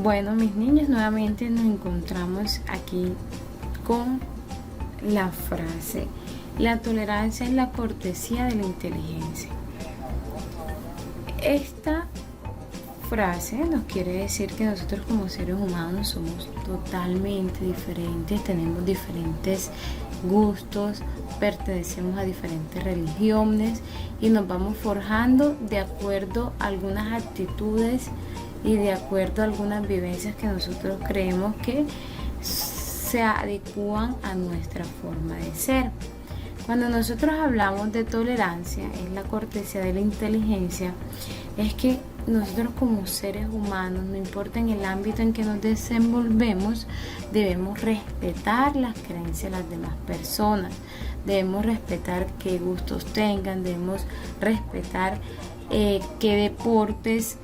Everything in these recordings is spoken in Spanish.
Bueno, mis niños, nuevamente nos encontramos aquí con la frase: la tolerancia es la cortesía de la inteligencia. Esta frase nos quiere decir que nosotros como seres humanos somos totalmente diferentes, tenemos diferentes gustos, pertenecemos a diferentes religiones y nos vamos forjando de acuerdo a algunas actitudes y de acuerdo a algunas vivencias que nosotros creemos que se adecúan a nuestra forma de ser. Cuando nosotros hablamos de tolerancia, es la cortesía de la inteligencia, es que nosotros como seres humanos, no importa en el ámbito en que nos desenvolvemos, debemos respetar las creencias de las demás personas, debemos respetar qué gustos tengan, debemos respetar qué deportes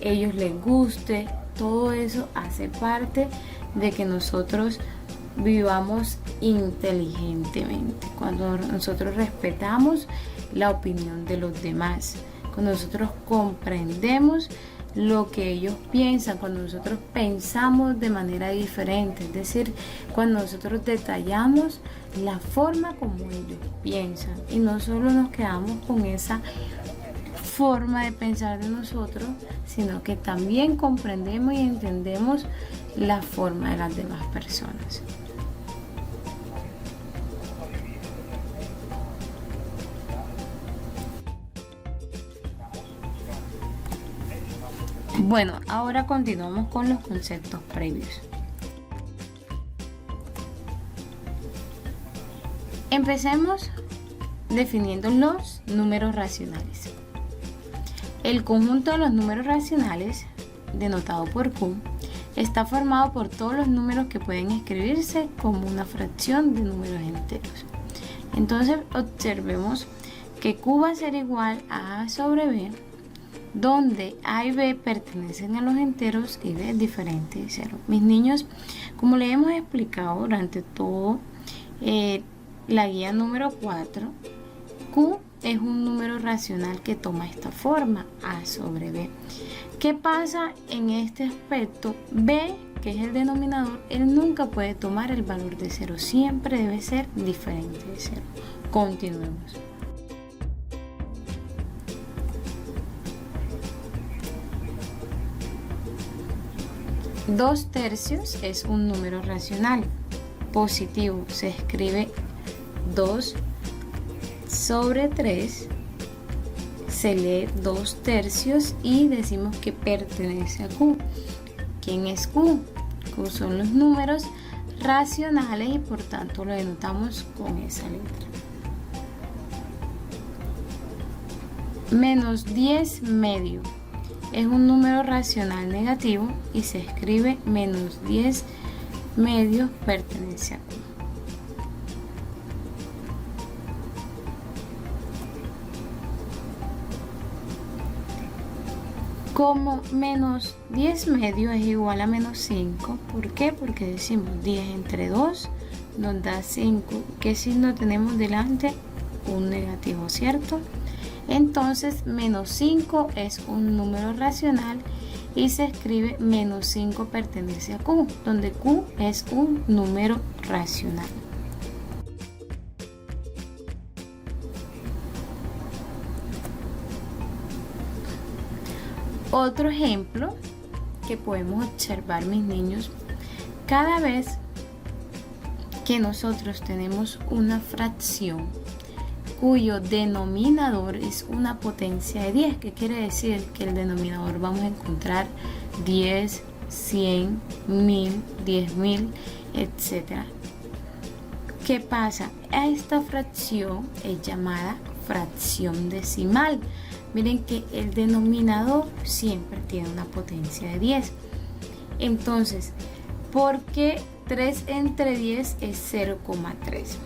ellos les guste. Todo eso hace parte de que nosotros vivamos inteligentemente. Cuando nosotros respetamos la opinión de los demás, cuando nosotros comprendemos lo que ellos piensan, cuando nosotros pensamos de manera diferente, es decir, cuando nosotros detallamos la forma como ellos piensan y no solo nos quedamos con esa forma de pensar de nosotros, sino que también comprendemos y entendemos la forma de las demás personas. Bueno, ahora continuamos con los conceptos previos. Empecemos definiendo los números racionales. El conjunto de los números racionales, denotado por Q, está formado por todos los números que pueden escribirse como una fracción de números enteros. Entonces observemos que Q va a ser igual a sobre B, donde A y B pertenecen a los enteros y B es diferente de 0. Mis niños, como les hemos explicado durante todo la guía número 4, Q es un número racional que toma esta forma, A sobre B. ¿Qué pasa en este aspecto? B, que es el denominador, él nunca puede tomar el valor de 0, siempre debe ser diferente de 0. Continuemos. Dos tercios es un número racional positivo, se escribe 2 sobre 3, se lee 2 tercios y decimos que pertenece a Q. ¿Quién es Q? Q son los números racionales y por tanto lo denotamos con esa letra. Menos 10 medio es un número racional negativo y se escribe menos 10 medios, pertenece a Q. Como menos 10 medios es igual a menos 5, ¿por qué? Porque decimos 10 entre 2 nos da 5. ¿Qué signo tenemos delante? Un negativo, ¿cierto? Entonces menos 5 es un número racional y se escribe menos 5 pertenece a Q, donde Q es un número racional. Otro ejemplo que podemos observar, mis niños, cada vez que nosotros tenemos una fracción cuyo denominador es una potencia de 10, que quiere decir que el denominador vamos a encontrar 10, 100, 1000, 10.000 etcétera. ¿Qué pasa? Esta fracción es llamada fracción decimal. Miren que el denominador siempre tiene una potencia de 10. Entonces, ¿por qué 3 entre 10 es 0,3?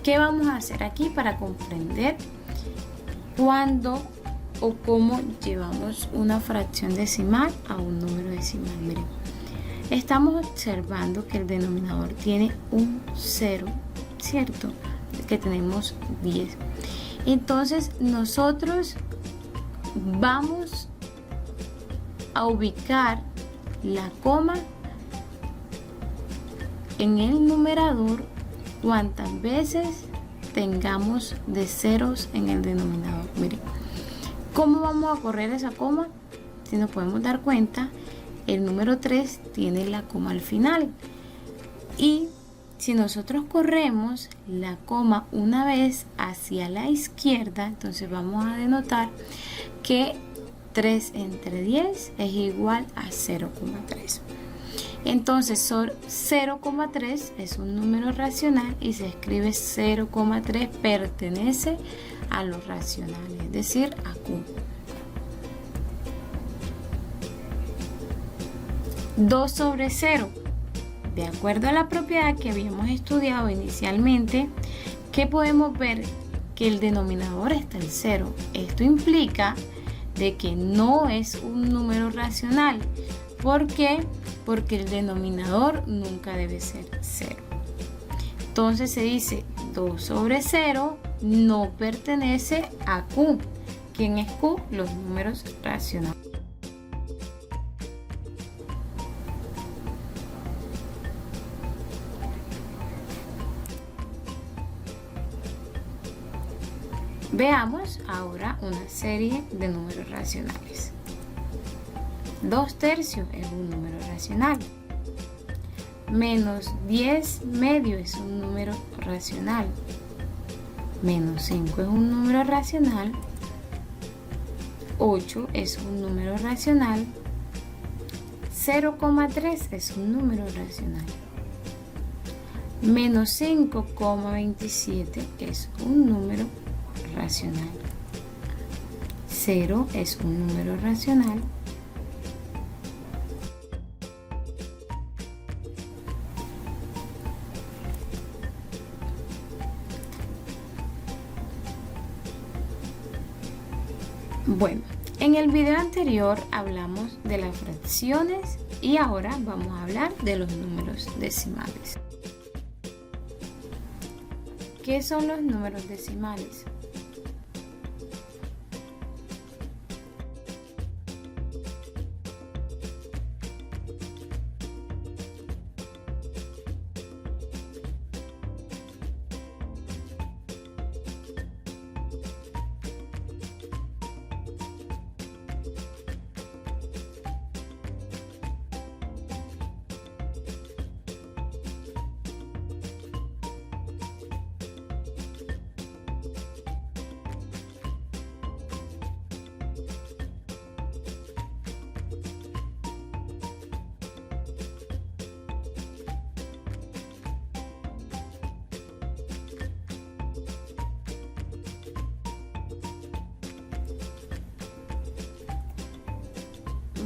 ¿Qué vamos a hacer aquí para comprender cuándo o cómo llevamos una fracción decimal a un número decimal? Miren, estamos observando que el denominador tiene un 0, ¿cierto? Que tenemos 10. Entonces nosotros vamos a ubicar la coma en el numerador cuantas veces tengamos de ceros en el denominador. Miren, ¿cómo vamos a correr esa coma? Si nos podemos dar cuenta, el número 3 tiene la coma al final, y si nosotros corremos la coma una vez hacia la izquierda, entonces vamos a denotar que 3 entre 10 es igual a 0,3. Entonces 0,3 es un número racional y se escribe 0,3, pertenece a los racionales, es decir, a Q. 2 sobre 0. De acuerdo a la propiedad que habíamos estudiado inicialmente, que podemos ver que el denominador está el 0. Esto implica de que no es un número racional. ¿Por qué? Porque el denominador nunca debe ser 0. Entonces se dice 2 sobre 0 no pertenece a Q. ¿Quién es Q? Los números racionales. Veamos ahora una serie de números racionales. 2 tercios es un número racional. Menos 10 medio es un número racional. Menos 5 es un número racional. 8 es un número racional. 0,3 es un número racional. Menos 5,27 es un número racional. 0 es un número racional. Bueno, en el video anterior hablamos de las fracciones y ahora vamos a hablar de los números decimales. ¿Qué son los números decimales?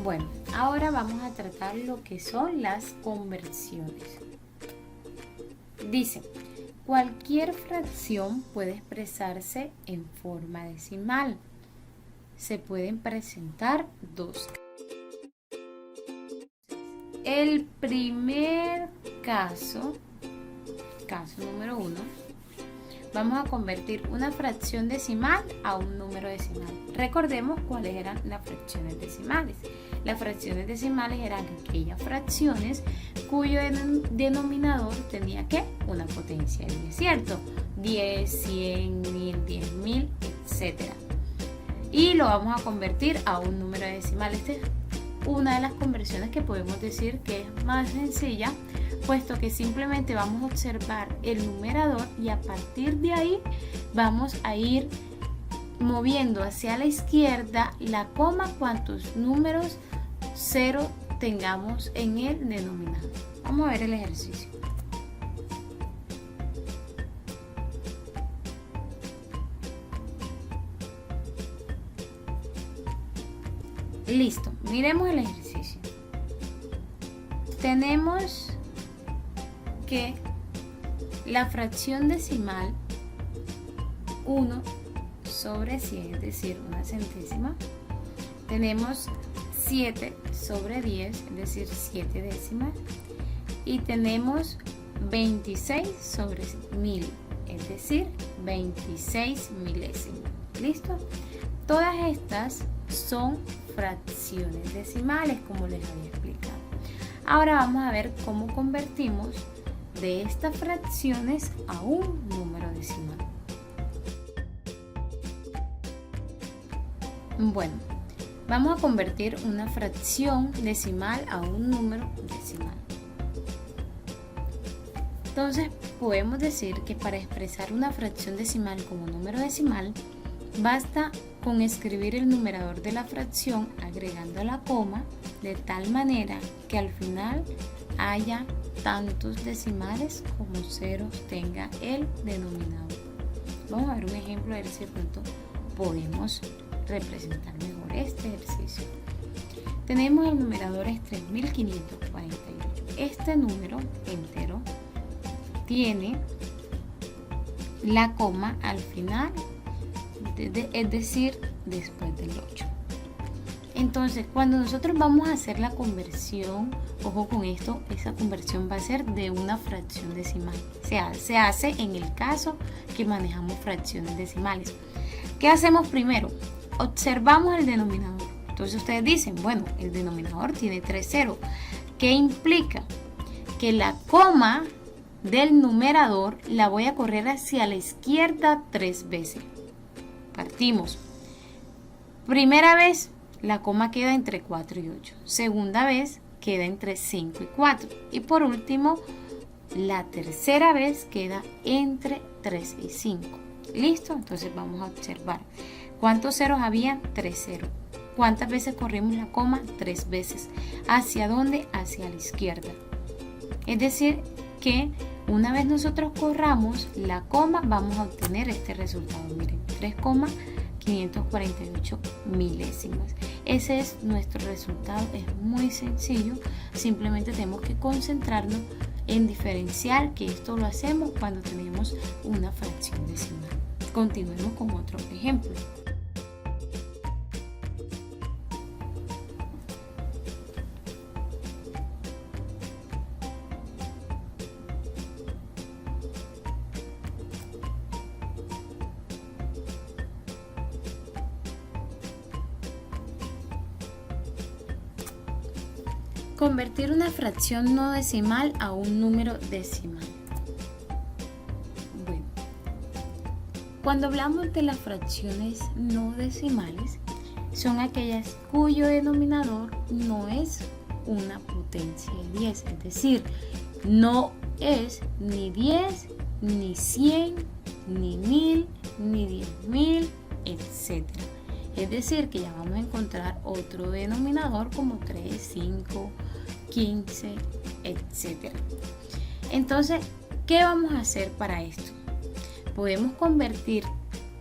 Bueno, ahora vamos a tratar lo que son las conversiones. Dice, cualquier fracción puede expresarse en forma decimal. Se pueden presentar dos. El primer caso número 1, vamos a convertir una fracción decimal a un número decimal. Recordemos cuáles eran las fracciones decimales. Las fracciones decimales eran aquellas fracciones cuyo denominador tenía ¿qué? Una potencia de 10, ¿cierto? 10, 100, 1000, 10.000, etc. Y lo vamos a convertir a un número decimal. Esta es una de las conversiones que podemos decir que es más sencilla, puesto que simplemente vamos a observar el numerador y a partir de ahí vamos a ir moviendo hacia la izquierda la coma cuantos números 0 tengamos en el denominador. Vamos a ver el ejercicio. Listo, miremos el ejercicio. Tenemos que la fracción decimal 1 sobre 100, es decir, una centésima. Tenemos 7 sobre 10, es decir, 7 décimas. Y tenemos 26 sobre 1000, es decir, 26 milésimas. ¿Listo? Todas estas son fracciones decimales, como les había explicado. Ahora vamos a ver cómo convertimos de estas fracciones a un número decimal. Bueno, vamos a convertir una fracción decimal a un número decimal. Entonces, podemos decir que para expresar una fracción decimal como número decimal, basta con escribir el numerador de la fracción agregando la coma, de tal manera que al final haya tantos decimales como ceros tenga el denominador. Vamos a ver un ejemplo, a ver si de pronto podemos representar mejor este ejercicio. Tenemos el numerador es 3548. Este número entero tiene la coma al final, es decir, después del 8. Entonces, cuando nosotros vamos a hacer la conversión, ojo con esto, esa conversión va a ser de una fracción decimal. Se hace en el caso que manejamos fracciones decimales. ¿Qué hacemos primero? Observamos el denominador. Entonces ustedes dicen, bueno, el denominador tiene 3 ceros. ¿Qué implica? Que la coma del numerador la voy a correr hacia la izquierda 3 veces. Partimos. Primera vez, la coma queda entre 4 y 8. Segunda vez, queda entre 5 y 4. Y por último, la tercera vez queda entre 3 y 5. ¿Listo? Entonces vamos a observar. ¿Cuántos ceros había? 3 ceros. ¿Cuántas veces corrimos la coma? 3 veces. ¿Hacia dónde? Hacia la izquierda. Es decir, que una vez nosotros corramos la coma, vamos a obtener este resultado. Miren, 3,548 milésimas. Ese es nuestro resultado. Es muy sencillo. Simplemente tenemos que concentrarnos en diferenciar, que esto lo hacemos cuando tenemos una fracción decimal. Continuemos con otro ejemplo. Convertir una fracción no decimal a un número decimal. Bueno, cuando hablamos de las fracciones no decimales, son aquellas cuyo denominador no es una potencia de 10, es decir, no es ni 10, ni 100, ni 1000, ni 10.000, etc. Es decir, que ya vamos a encontrar otro denominador como 3, 5, 15, etc. Entonces, ¿qué vamos a hacer para esto? Podemos convertir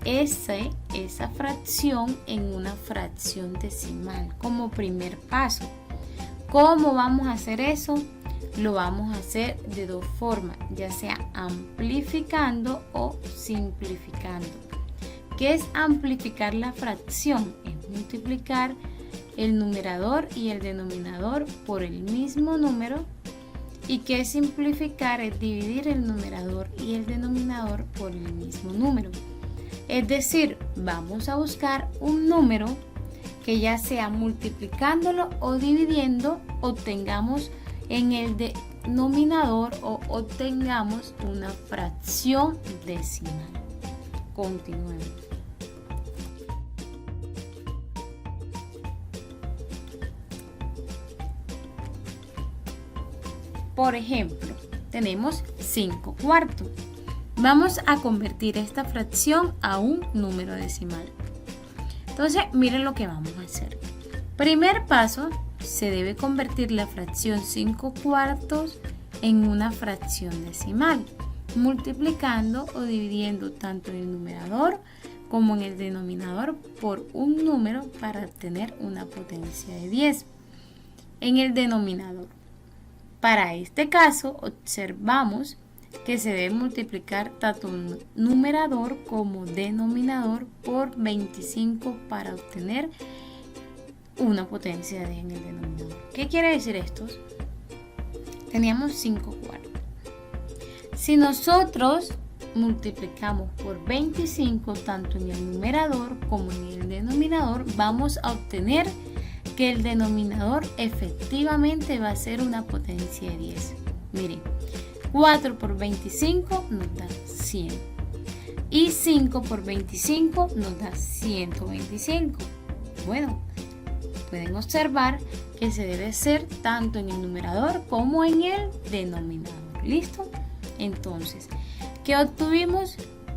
esa fracción en una fracción decimal como primer paso. ¿Cómo vamos a hacer eso? Lo vamos a hacer de dos formas, ya sea amplificando o simplificando. ¿Qué es amplificar la fracción? Es multiplicar el numerador y el denominador por el mismo número. ¿Y qué es simplificar? Es dividir el numerador y el denominador por el mismo número. Es decir, vamos a buscar un número que ya sea multiplicándolo o dividiendo obtengamos en el denominador o obtengamos una fracción decimal. Continuemos. Por ejemplo, tenemos 5 cuartos. Vamos a convertir esta fracción a un número decimal. Entonces, miren lo que vamos a hacer. Primer paso, se debe convertir la fracción 5 cuartos en una fracción decimal, multiplicando o dividiendo tanto el numerador como en el denominador por un número para obtener una potencia de 10. En el denominador. Para este caso, observamos que se debe multiplicar tanto numerador como denominador por 25 para obtener una potencia de 10 en el denominador. ¿Qué quiere decir esto? Teníamos 5 cuartos. Si nosotros multiplicamos por 25 tanto en el numerador como en el denominador, vamos a obtener que el denominador efectivamente va a ser una potencia de 10. Miren, 4 por 25 nos da 100 y 5 por 25 nos da 125. Bueno, pueden observar que se debe hacer tanto en el numerador como en el denominador. ¿Listo? Entonces, ¿qué obtuvimos?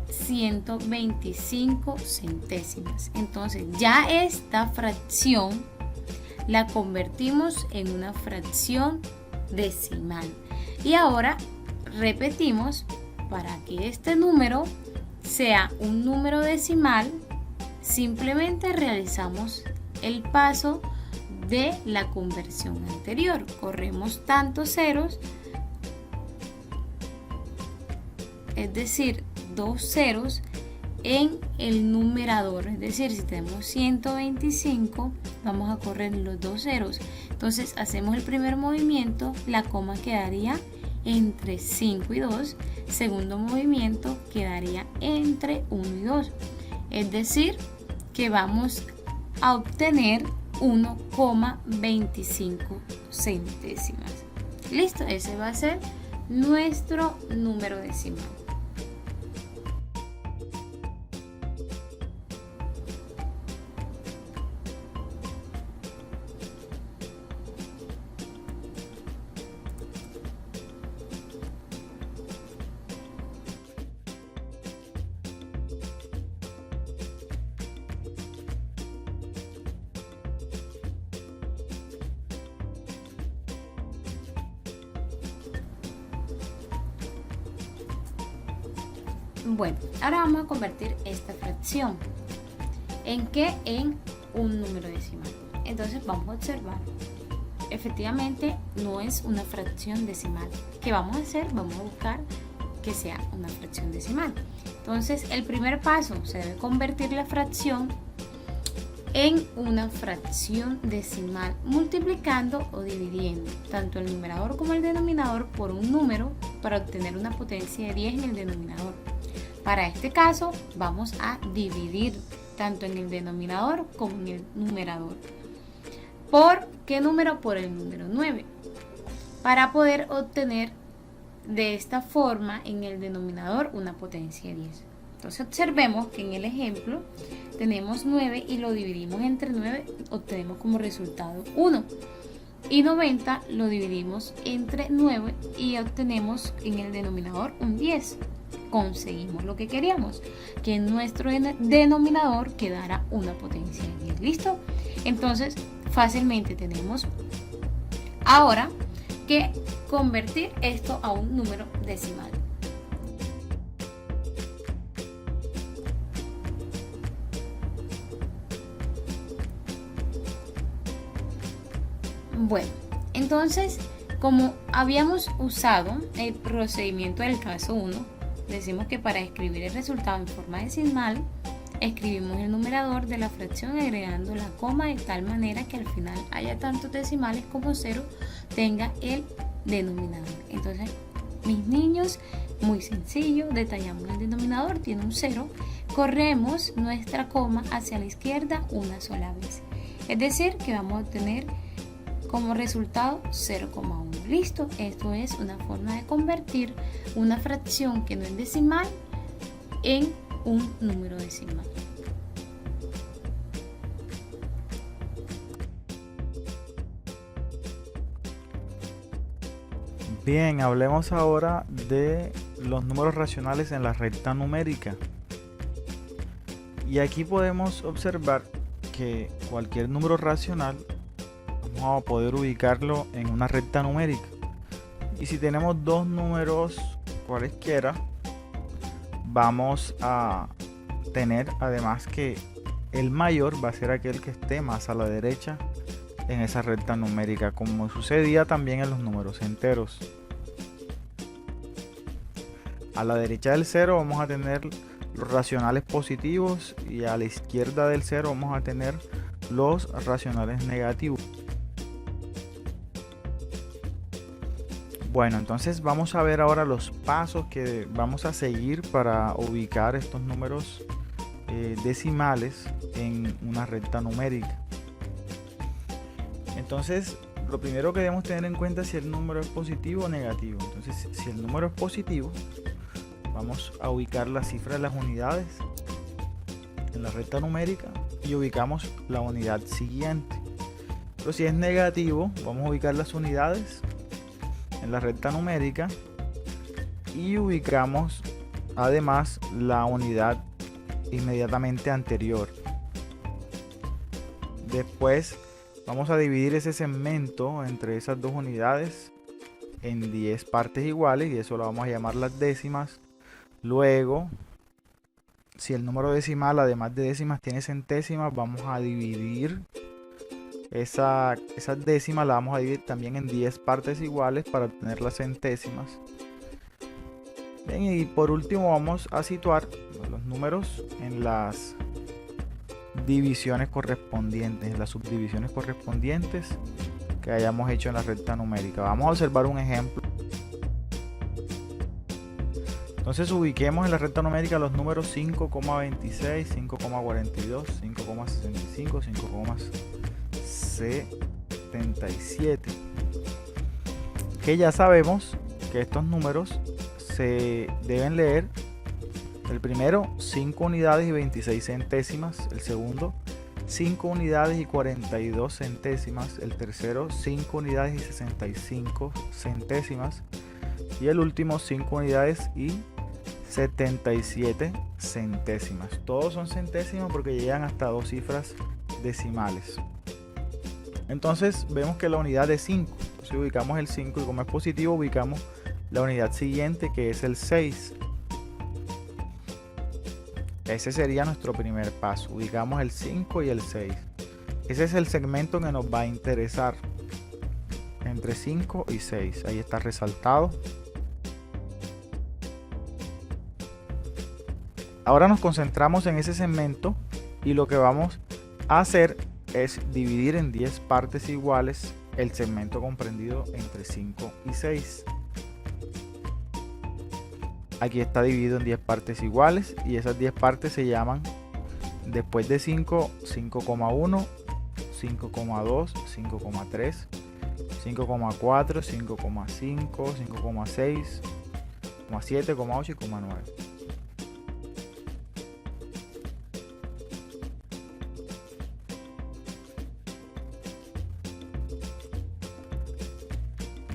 125 centésimas. Entonces, ya esta fracción la convertimos en una fracción decimal. Y ahora repetimos, para que este número sea un número decimal, simplemente realizamos el paso de la conversión anterior. Corremos tantos ceros, es decir, 2 ceros en el numerador. Es decir, si tenemos 125, vamos a correr los 2 ceros. Entonces hacemos el primer movimiento, la coma quedaría entre 5 y 2. Segundo movimiento quedaría entre 1 y 2. Es decir, que vamos a obtener 1,25 centésimas. Listo, ese va a ser nuestro número decimal. Bueno, ahora vamos a convertir esta fracción. ¿En qué? En un número decimal. Entonces vamos a observar. Efectivamente no es una fracción decimal. ¿Qué vamos a hacer? Vamos a buscar que sea una fracción decimal. Entonces el primer paso, se debe convertir la fracción en una fracción decimal, multiplicando o dividiendo tanto el numerador como el denominador por un número para obtener una potencia de 10 en el denominador. Para este caso vamos a dividir tanto en el denominador como en el numerador. ¿Por qué número? Por el número 9. Para poder obtener de esta forma en el denominador una potencia de 10. Entonces observemos que en el ejemplo tenemos 9 y lo dividimos entre 9, obtenemos como resultado 1. Y 90 lo dividimos entre 9 y obtenemos en el denominador un 10. Conseguimos lo que queríamos, que en nuestro denominador quedara una potencia de 10. ¿Listo? Entonces fácilmente tenemos ahora que convertir esto a un número decimal. Bueno, entonces como habíamos usado el procedimiento del caso 1, decimos que para escribir el resultado en forma decimal, escribimos el numerador de la fracción agregando la coma de tal manera que al final haya tantos decimales como 0 tenga el denominador. Entonces, mis niños, muy sencillo, detallamos el denominador, tiene un 0, corremos nuestra coma hacia la izquierda una sola vez. Es decir, que vamos a obtener como resultado 0,1. Listo, esto es una forma de convertir una fracción que no es decimal en un número decimal. Bien, hablemos ahora de los números racionales en la recta numérica. Y aquí podemos observar que cualquier número racional vamos a poder ubicarlo en una recta numérica. Y si tenemos dos números cualesquiera, vamos a tener además que el mayor va a ser aquel que esté más a la derecha en esa recta numérica, como sucedía también en los números enteros. A la derecha del 0 vamos a tener los racionales positivos y a la izquierda del 0 vamos a tener los racionales negativos. Bueno, entonces vamos a ver ahora los pasos que vamos a seguir para ubicar estos números decimales en una recta numérica. Entonces, lo primero que debemos tener en cuenta es si el número es positivo o negativo. Entonces, si el número es positivo, vamos a ubicar la cifra de las unidades en la recta numérica y ubicamos la unidad siguiente. Pero si es negativo, vamos a ubicar las unidades en la recta numérica y ubicamos además la unidad inmediatamente anterior. Después vamos a dividir ese segmento entre esas dos unidades en 10 partes iguales y eso lo vamos a llamar las décimas. Luego, si el número decimal además de décimas tiene centésimas, vamos a dividir esa décima, la vamos a dividir también en 10 partes iguales para obtener las centésimas. Bien, y por último vamos a situar los números en las divisiones correspondientes, en las subdivisiones correspondientes que hayamos hecho en la recta numérica. Vamos a observar un ejemplo. Entonces ubiquemos en la recta numérica los números 5,26, 5,42, 5,65, 5,77. Que ya sabemos que estos números se deben leer: el primero 5 unidades y 26 centésimas, el segundo 5 unidades y 42 centésimas, el tercero 5 unidades y 65 centésimas y el último 5 unidades y 77 centésimas. Todos son centésimas porque llegan hasta dos cifras decimales. Entonces vemos que la unidad es 5. Si ubicamos el 5 y como es positivo ubicamos la unidad siguiente, que es el 6. Ese sería nuestro primer paso. Ubicamos el 5 y el 6. Ese es el segmento que nos va a interesar, entre 5 y 6. Ahí está resaltado. Ahora nos concentramos en ese segmento y lo que vamos a hacer es dividir en 10 partes iguales el segmento comprendido entre 5 y 6. Aquí está dividido en 10 partes iguales y esas 10 partes se llaman, después de 5, 5,1, 5,2, 5,3, 5,4, 5,5, 5,6, 7, 8 y 9.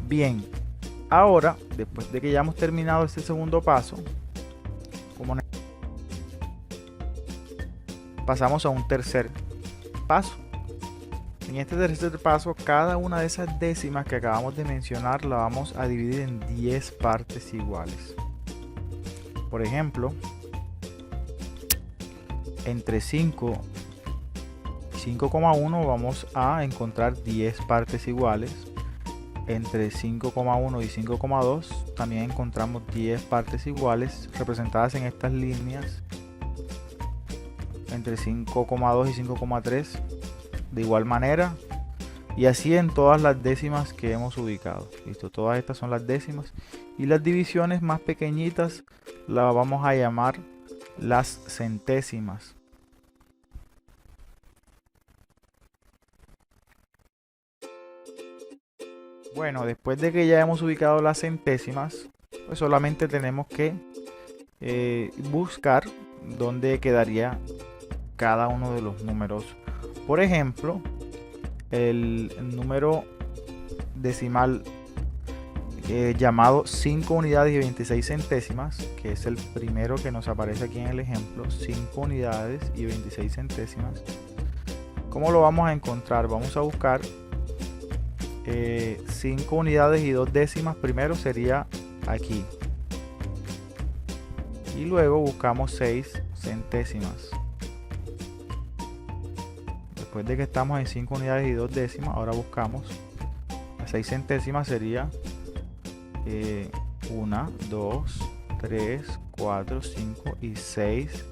Bien, ahora, después de que ya hemos terminado este segundo paso, pasamos a un tercer paso. En este tercer paso, cada una de esas décimas que acabamos de mencionar la vamos a dividir en 10 partes iguales. Por ejemplo, entre 5 y 5,1 vamos a encontrar 10 partes iguales. Entre 5,1 y 5,2 también encontramos 10 partes iguales representadas en estas líneas. Entre 5,2 y 5,3 de igual manera, y así en todas las décimas que hemos ubicado. Listo, todas estas son las décimas y las divisiones más pequeñitas las vamos a llamar las centésimas. Bueno, después de que ya hemos ubicado las centésimas, pues solamente tenemos que buscar dónde quedaría cada uno de los números. Por ejemplo, el número decimal llamado 5 unidades y 26 centésimas, que es el primero que nos aparece aquí en el ejemplo, 5 unidades y 26 centésimas. ¿Cómo lo vamos a encontrar? Vamos a buscar 5 unidades y 2 décimas. Primero sería aquí y luego buscamos 6 centésimas. Después de que estamos en 5 unidades y 2 décimas, ahora buscamos las 6 centésimas. Sería 1, 2, 3, 4, 5 y 6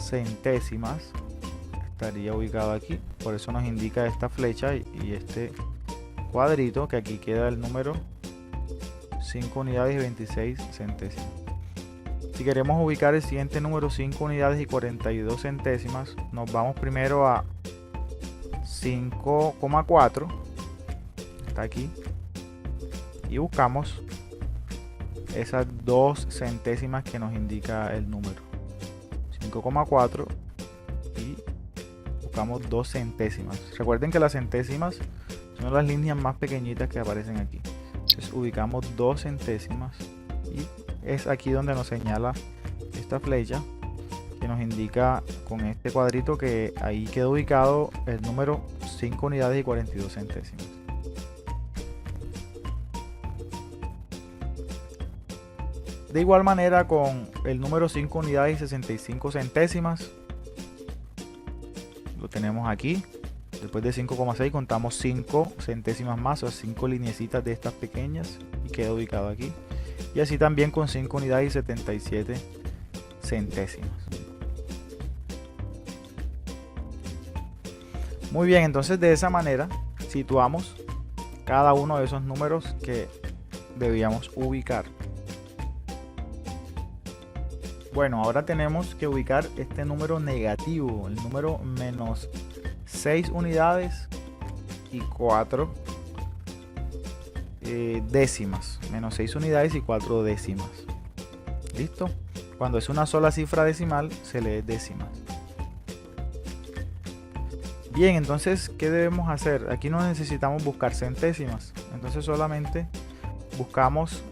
centésimas. Estaría ubicado aquí, por eso nos indica esta flecha y este cuadrito, que aquí queda el número 5 unidades y 26 centésimas. Si queremos ubicar el siguiente número, 5 unidades y 42 centésimas, nos vamos primero a 5,4, está aquí, y buscamos esas 2 centésimas que nos indica el número. 5,4 y buscamos 2 centésimas. Recuerden que las centésimas son las líneas más pequeñitas que aparecen aquí. Entonces ubicamos 2 centésimas y es aquí donde nos señala esta flecha que nos indica con este cuadrito que ahí queda ubicado el número 5 unidades y 42 centésimas. De igual manera con el número 5 unidades y 65 centésimas, lo tenemos aquí. Después de 5,6 contamos 5 centésimas más, o 5 lineecitas de estas pequeñas, y queda ubicado aquí. Y así también con 5 unidades y 77 centésimas. Muy bien, entonces de esa manera situamos cada uno de esos números que debíamos ubicar. Bueno, ahora tenemos que ubicar este número negativo, el número menos 6 unidades y 4 décimas. Menos 6 unidades y 4 décimas. ¿Listo? Cuando es una sola cifra decimal, se lee décimas. Bien, entonces, ¿qué debemos hacer? Aquí no necesitamos buscar centésimas. Entonces solamente buscamos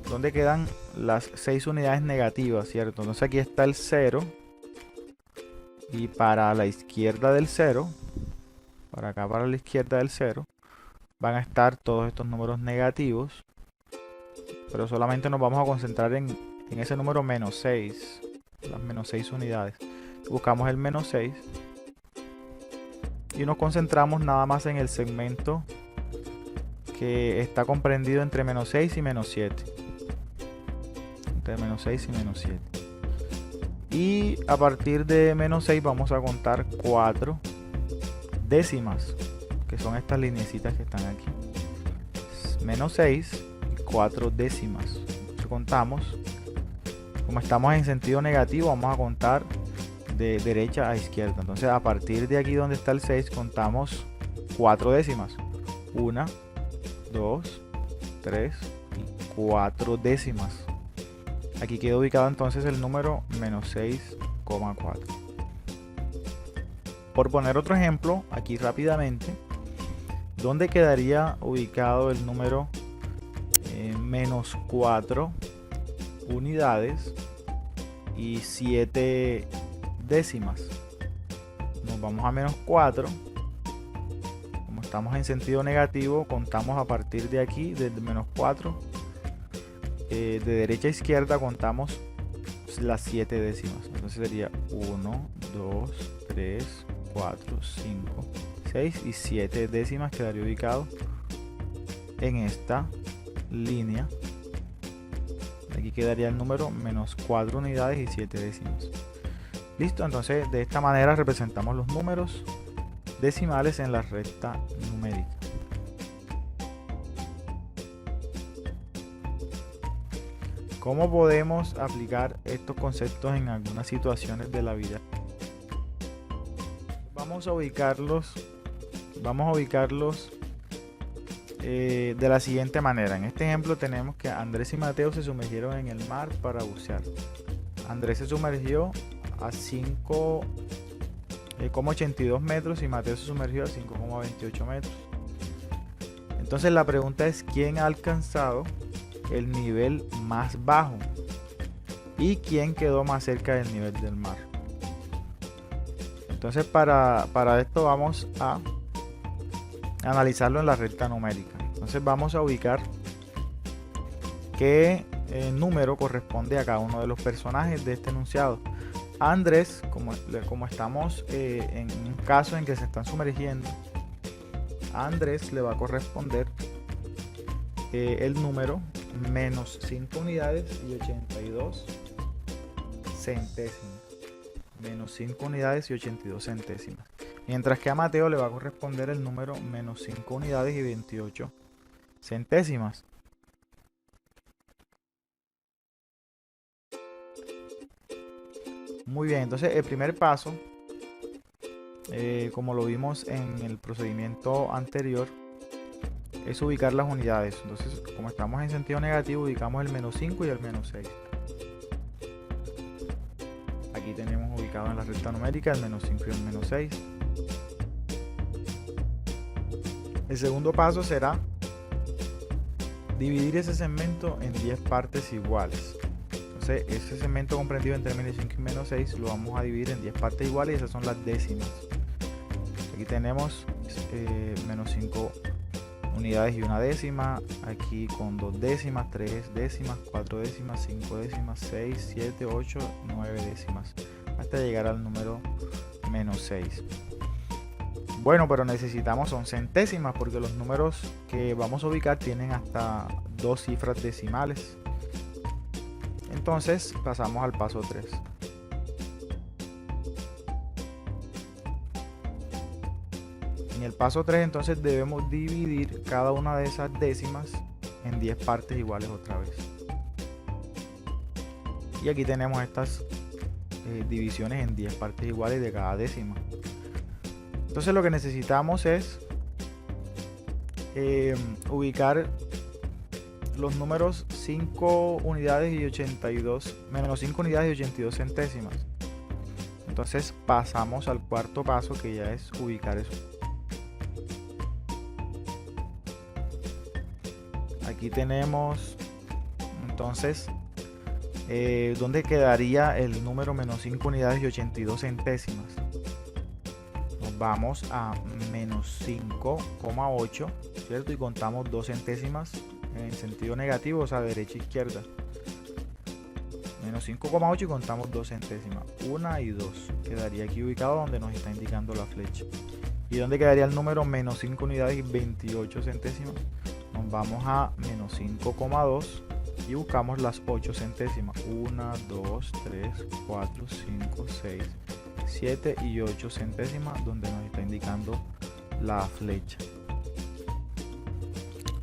dónde quedan las 6 unidades negativas, ¿cierto? Entonces aquí está el 0. Y para la izquierda del 0, para acá para la izquierda del 0, van a estar todos estos números negativos. Pero solamente nos vamos a concentrar en ese número menos 6. Las menos 6 unidades. Buscamos el menos 6. Y nos concentramos nada más en el segmento que está comprendido entre menos 6 y menos 7. Entre menos 6 y menos 7. Y a partir de menos 6 vamos a contar 4 décimas, que son estas lineecitas que están aquí. Menos 6 y 4 décimas. Si contamos, como estamos en sentido negativo, vamos a contar de derecha a izquierda. Entonces a partir de aquí donde está el 6 contamos 4 décimas. 1, 2, 3 y 4 décimas. Aquí queda ubicado entonces el número menos 6,4. Por poner otro ejemplo, aquí rápidamente, ¿dónde quedaría ubicado el número menos 4 unidades y 7 décimas? Nos vamos a menos 4. Como estamos en sentido negativo, contamos a partir de aquí, desde menos 4. De derecha a izquierda contamos las 7 décimas. Entonces sería 1, 2, 3, 4, 5, 6 y 7 décimas quedaría ubicado en esta línea. Aquí quedaría el número menos 4 unidades y 7 décimas. Listo, entonces de esta manera representamos los números decimales en la recta numérica. ¿Cómo podemos aplicar estos conceptos en algunas situaciones de la vida? Vamos a ubicarlos de la siguiente manera. En este ejemplo tenemos que Andrés y Mateo se sumergieron en el mar para bucear. Andrés se sumergió a 5,82 metros y Mateo se sumergió a 5,28 metros. Entonces la pregunta es: ¿quién ha alcanzado el nivel más bajo y quién quedó más cerca del nivel del mar? Entonces para esto vamos a analizarlo en la recta numérica. Entonces vamos a ubicar que número corresponde a cada uno de los personajes de este enunciado. A Andrés, como estamos en un caso en que se están sumergiendo, a Andrés le va a corresponder el número menos 5 unidades y 82 centésimas. Menos 5 unidades y 82 centésimas. Mientras que a Mateo le va a corresponder el número menos 5 unidades y 28 centésimas. Muy bien, entonces el primer paso, como lo vimos en el procedimiento anterior, es ubicar las unidades. Entonces, como estamos en sentido negativo, ubicamos el menos 5 y el menos 6. Aquí tenemos ubicado en la recta numérica el menos 5 y el menos 6. El segundo paso será dividir ese segmento en 10 partes iguales. Entonces, ese segmento comprendido entre menos 5 y menos 6 lo vamos a dividir en 10 partes iguales y esas son las décimas. Aquí tenemos menos 5 unidades y una décima, aquí con 2 décimas, 3 décimas, 4 décimas, 5 décimas, 6, 7, 8, 9 décimas, hasta llegar al número menos 6. Bueno, pero necesitamos son centésimas porque los números que vamos a ubicar tienen hasta 2 cifras decimales. Entonces pasamos al paso 3. En el paso 3 entonces debemos dividir cada una de esas décimas en 10 partes iguales otra vez. Y aquí tenemos estas divisiones en 10 partes iguales de cada décima. Entonces lo que necesitamos es ubicar los números 5 unidades y 82, menos 5 unidades y 82 centésimas. Entonces pasamos al cuarto paso, que ya es ubicar eso. Aquí tenemos entonces ¿dónde quedaría el número menos 5 unidades y 82 centésimas? Nos vamos a menos 5,8, ¿cierto? Y contamos 2 centésimas en sentido negativo, o sea, derecha e izquierda. Menos 5,8 y contamos 2 centésimas. 1 y 2. Quedaría aquí ubicado donde nos está indicando la flecha. ¿Y dónde quedaría el número menos 5 unidades y 28 centésimas? Nos vamos a menos 5,2 y buscamos las 8 centésimas. 1, 2, 3, 4, 5, 6, 7 y 8 centésimas donde nos está indicando la flecha.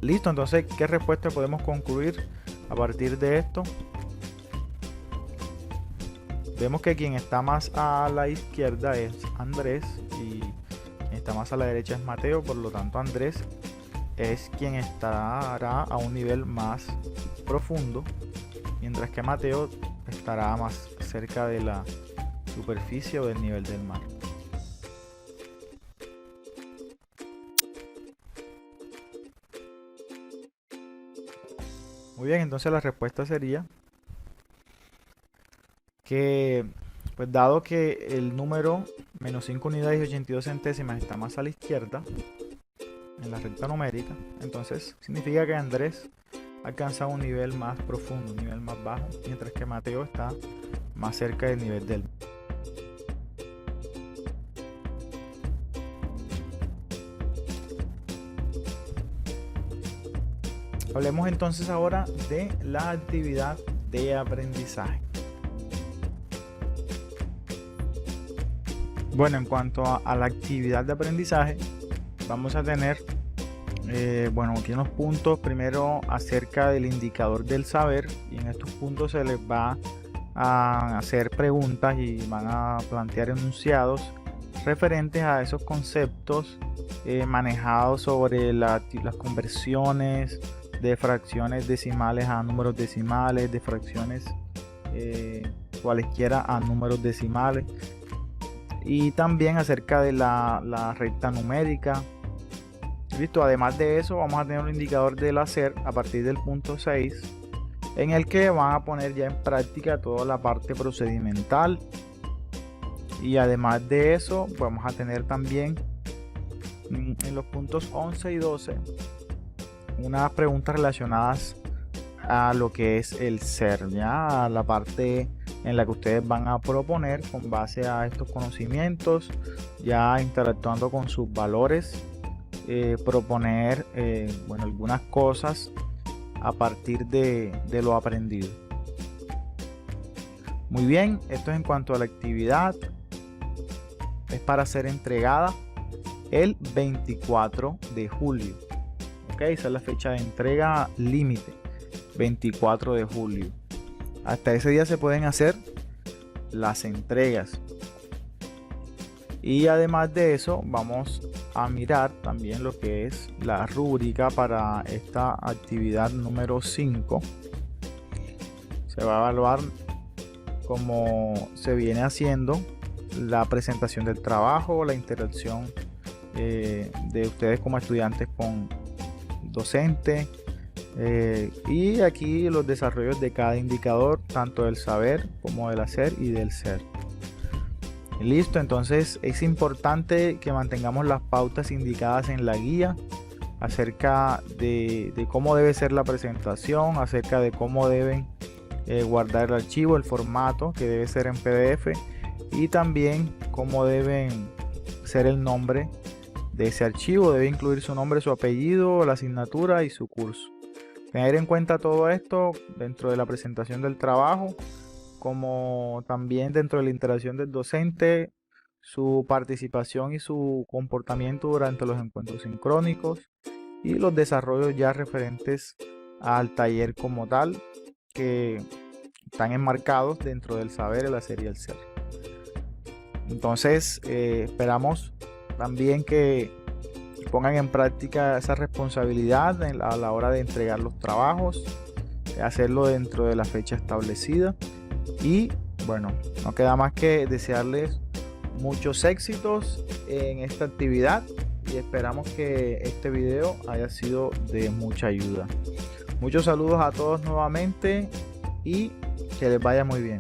Listo, entonces, ¿qué respuesta podemos concluir a partir de esto? Vemos que quien está más a la izquierda es Andrés y quien está más a la derecha es Mateo, por lo tanto Andrés es quien estará a un nivel más profundo, mientras que Mateo estará más cerca de la superficie o del nivel del mar. Muy bien, entonces la respuesta sería que, pues dado que el número menos 5 unidades y 82 centésimas está más a la izquierda en la recta numérica, entonces significa que Andrés alcanza un nivel más profundo, un nivel más bajo, mientras que Mateo está más cerca del nivel del mar. Hablemos entonces ahora de la actividad de aprendizaje. Bueno, en cuanto a la actividad de aprendizaje, vamos a tener, aquí unos puntos primero acerca del indicador del saber, y en estos puntos se les va a hacer preguntas y van a plantear enunciados referentes a esos conceptos manejados sobre las conversiones de fracciones decimales a números decimales, de fracciones cualesquiera a números decimales, y también acerca de la recta numérica. Listo. Además de eso, vamos a tener un indicador del hacer a partir del punto 6, en el que van a poner ya en práctica toda la parte procedimental, y además de eso vamos a tener también en los puntos 11 y 12 unas preguntas relacionadas a lo que es el ser, ya a la parte en la que ustedes van a proponer con base a estos conocimientos, ya interactuando con sus valores, proponer bueno, algunas cosas a partir de lo aprendido. Muy bien, esto es en cuanto a la actividad. Es para ser entregada el 24 de julio. Ok, esa es la fecha de entrega límite, 24 de julio. Hasta ese día se pueden hacer las entregas. Y además de eso, vamos a mirar también lo que es la rúbrica para esta actividad número 5. Se va a evaluar como se viene haciendo la presentación del trabajo, la interacción de ustedes como estudiantes con docente, y aquí los desarrollos de cada indicador, tanto del saber como del hacer y del ser. Listo, entonces es importante que mantengamos las pautas indicadas en la guía acerca de cómo debe ser la presentación, acerca de cómo deben guardar el archivo, el formato que debe ser en PDF, y también cómo deben ser el nombre de ese archivo. Debe incluir su nombre, su apellido, la asignatura y su curso. Tener en cuenta todo esto dentro de la presentación del trabajo, como también dentro de la interacción del docente, su participación y su comportamiento durante los encuentros sincrónicos y los desarrollos ya referentes al taller como tal, que están enmarcados dentro del saber, el hacer y el ser. Entonces esperamos también que pongan en práctica esa responsabilidad a la hora de entregar los trabajos, hacerlo dentro de la fecha establecida. Y bueno, no queda más que desearles muchos éxitos en esta actividad y esperamos que este video haya sido de mucha ayuda. Muchos saludos a todos nuevamente y que les vaya muy bien.